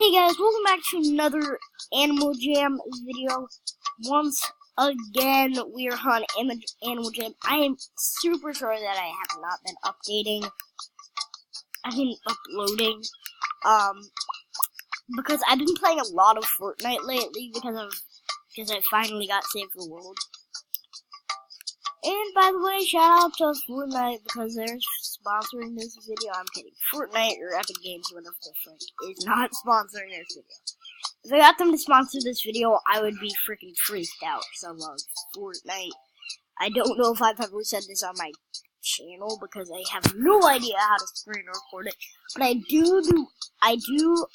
Hey guys, welcome back to another Animal Jam video. Once again, we are on Animal Jam. I am super sorry that I have not been updating. I've been uploading, because I've been playing a lot of Fortnite lately because I finally got Save the World. And by the way, shout out to Fortnite because they're sponsoring this video. I'm kidding. Fortnite or Epic Games, whatever the frick, is not sponsoring this video. If I got them to sponsor this video, I would be freaking freaked out because I love Fortnite. I don't know if I've ever said this on my channel because I have no idea how to screen record it. But I do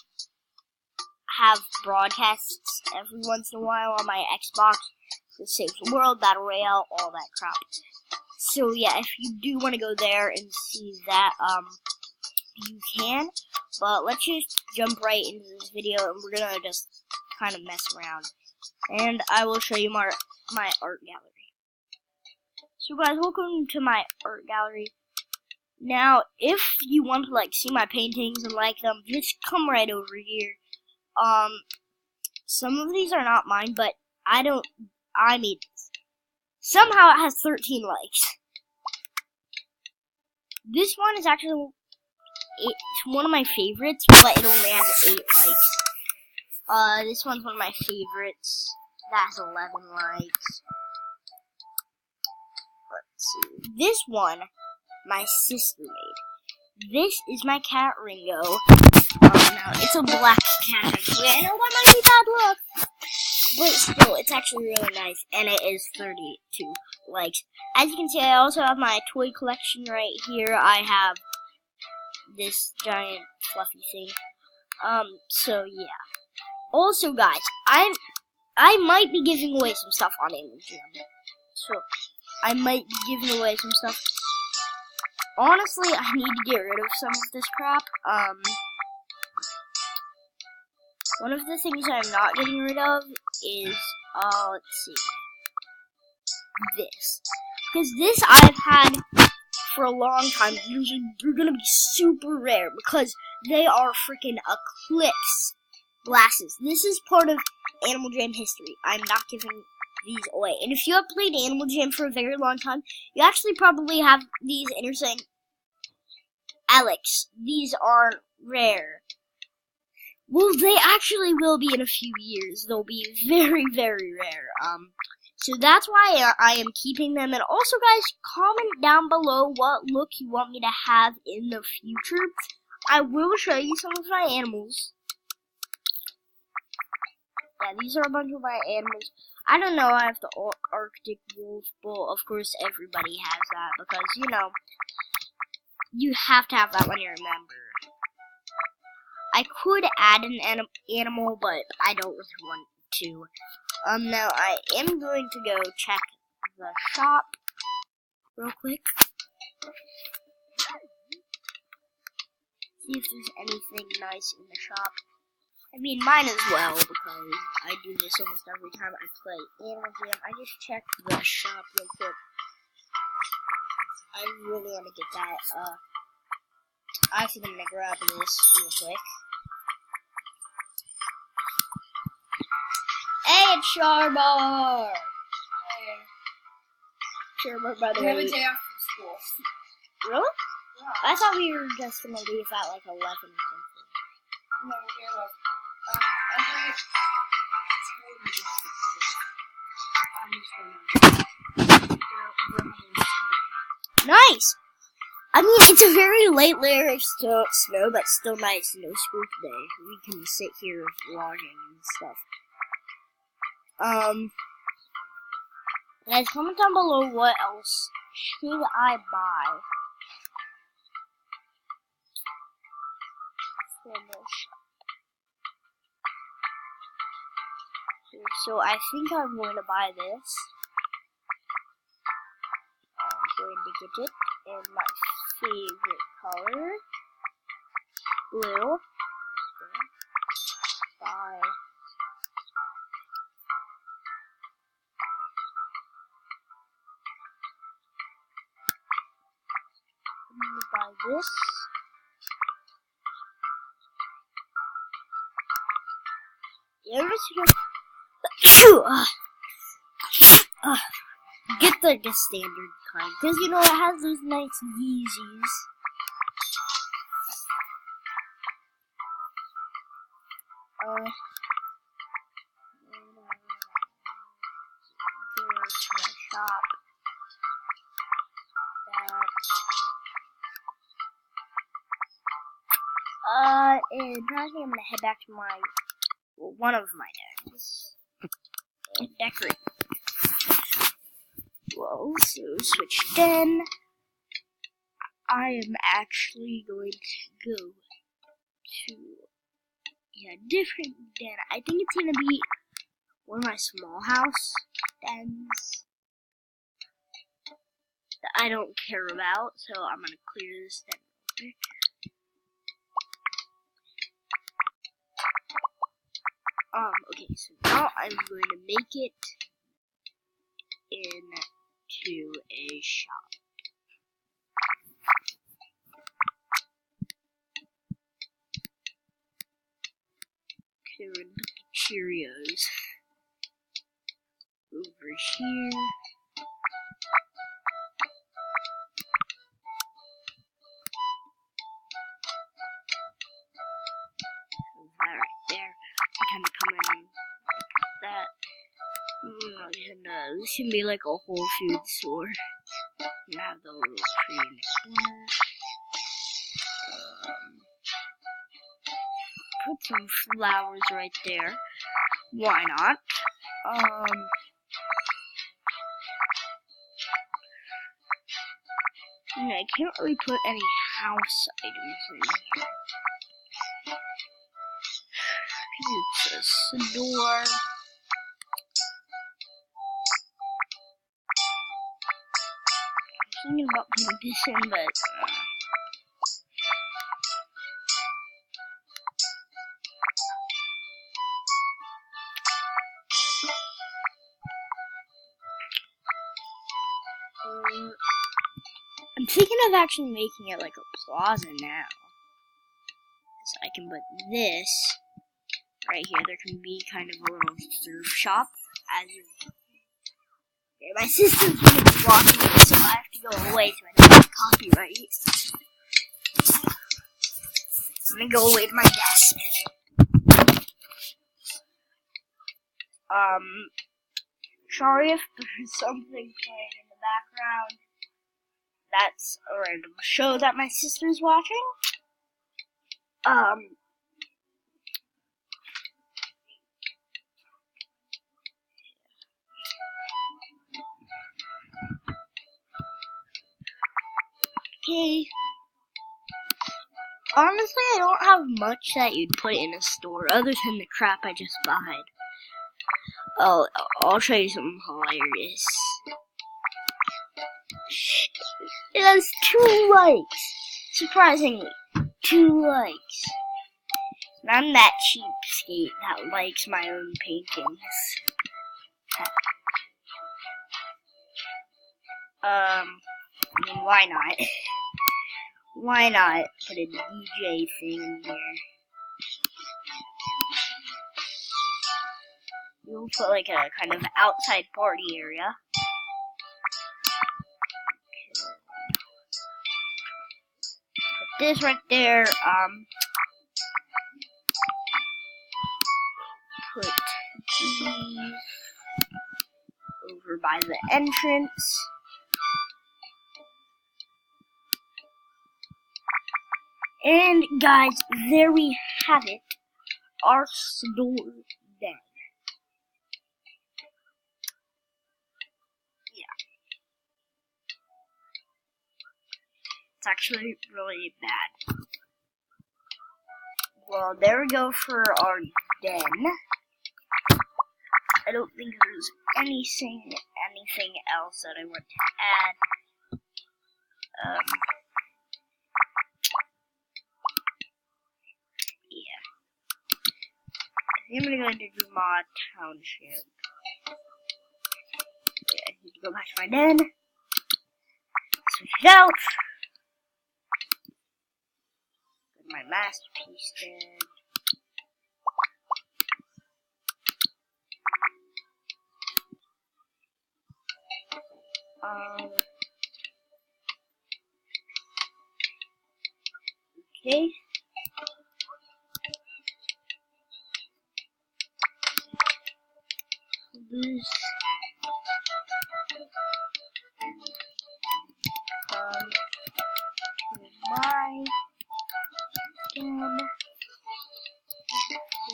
have broadcasts every once in a while on my Xbox. The Save the World, Battle Royale, all that crap. So yeah, if you do want to go there and see that, you can. But let's just jump right into this video, and we're gonna just kind of mess around. And I will show you my art gallery. So guys, welcome to my art gallery. Now, if you want to see my paintings and like them, just come right over here. Some of these are not mine, but I made this. Somehow it has 13 likes. This one is actually it's one of my favorites, but it only has 8 likes. This one's one of my favorites. That has 11 likes. Let's see. This one, my sister made. This is my cat Ringo. Now it's a black cat actually. I know that might be bad luck. But still, it's actually really nice, and it is 32 likes. As you can see, I also have my toy collection right here. I have this giant fluffy thing. So yeah. Also, guys, I might be giving away some stuff on Animal Jam. So, I might be giving away some stuff. Honestly, I need to get rid of some of this crap. One of the things I'm not getting rid of is, let's see, this. Because this I've had for a long time. Usually they're gonna be super rare because they are freaking Eclipse glasses. This is part of Animal Jam history. I'm not giving these away. And if you have played Animal Jam for a very long time, you actually probably have these and you're saying, Alex, these aren't rare. Well, they actually will be in a few years. They'll be very, very rare. So that's why I am keeping them. And also, guys, comment down below what look you want me to have in the future. I will show you some of my animals. Yeah, these are a bunch of my animals. I don't know, I have the Arctic wolf, but of course everybody has that because, you know, you have to have that when you're a member. I could add an animal, but I don't really want to. Now I am going to go check the shop real quick. See if there's anything nice in the shop. I mean, mine as well, because I do this almost every time I play Animal Jam. I just checked the shop real quick. I really want to get that, I think I'm gonna grab this real quick. Hey, it's Sharbar! Hey. Sharbar, by the We way. have a day off from school. Really? Yeah. I thought we were just gonna leave at like 11 or something. No, we have every school Nice! I mean, it's a very late layer of snow, but still nice. No school today. We can sit here vlogging and stuff. Guys, comment down below what else should I buy for this shop. So I think I'm going to buy this. I'm going to get it in my favorite color, blue. Buy. I'm gonna buy this. You ever see get like the standard kind, because you know it has those nice Yeezys. Go to my shop. And I think I'm gonna head back to one of my decks and decorate. Well, so switch den. I am actually going to go to a different den. I think it's gonna be one of my small house dens that I don't care about, so I'm gonna clear this den real quick. Okay, so now I'm going to make it into a shop. Okay, we're gonna put the Cheerios over here. That right there. Kind of come in like that. And this can be like a Whole Foods store. You have the little tree in the corner. Put some flowers right there. Why not? I can't really put any house items in here. It's a door. I'm thinking about putting this in, but I'm thinking of actually making it like a plaza now. So I can put this right here. There can be kind of a little surf shop as you. Okay, my sister's gonna be watching this, so I have to go away so I don't get copyright. I'm gonna go away to my desk. Sorry if there's something playing in the background. That's a random show that my sister's watching. Okay. Honestly, I don't have much that you'd put in a store other than the crap I just bought. I'll show you something hilarious. It has 2 likes. Surprisingly, 2 likes. And I'm that cheapskate that likes my own paintings. I mean, why not? Why not put a DJ thing in here? You'll put like a kind of outside party area. Put this right there. Put these over by the entrance. And guys, there we have it. Our store den. Yeah. It's actually really bad. Well, there we go for our den. I don't think there's anything else that I want to add. I'm gonna go into Dumont Township. Yeah, I need to go back to my den. Switch it out. Go to my masterpiece den. Okay. This my skin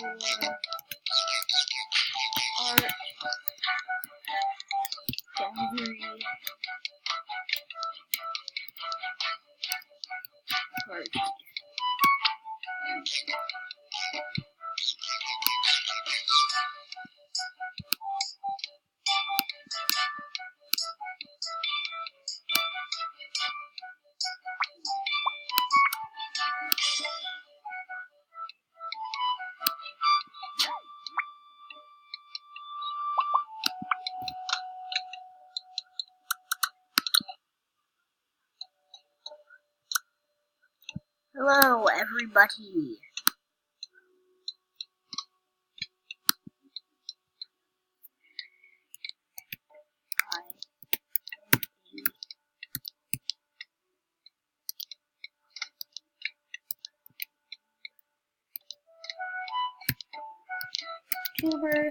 for art gallery party. Hello, everybody. I am a YouTuber.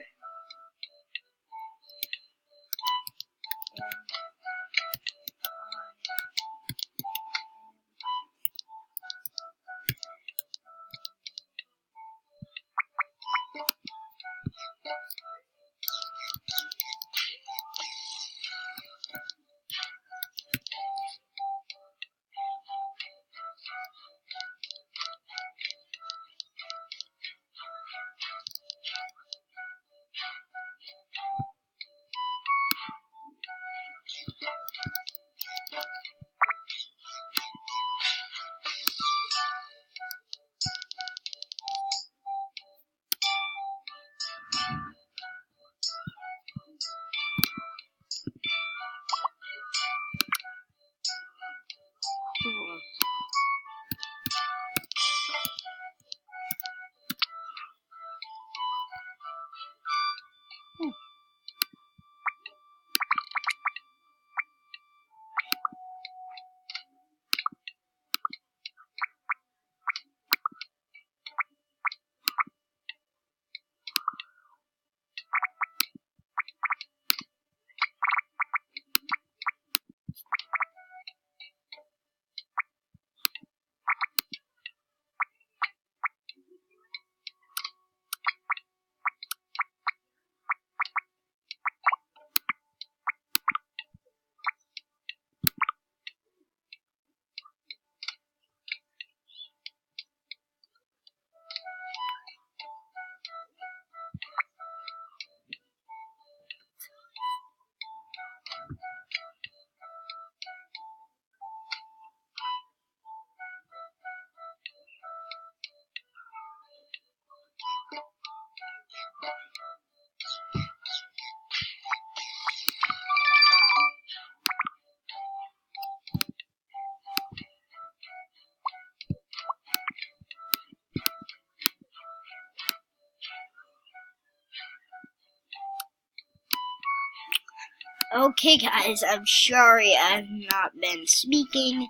Okay, guys, I'm sorry I've not been speaking,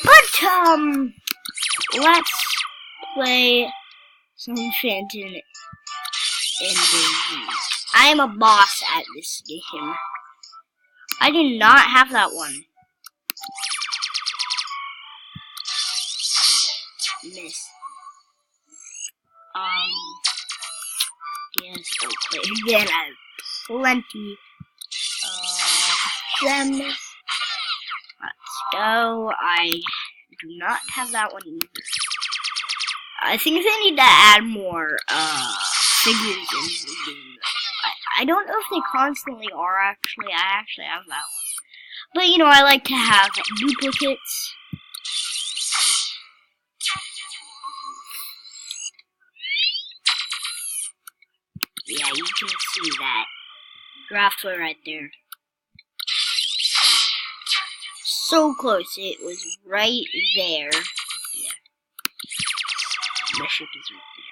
but, let's play some Phantom in the I am a boss at this game. I do not have that one. Miss. Yes, okay. Again, I have plenty gems. Let's go. I do not have that one either. I think they need to add more figures in the game. I don't know if they constantly are actually. I actually have that one. But you know, I like to have duplicates. Yeah, you can see that draftway right there. So close, it was right there. Yeah. The ship is right there.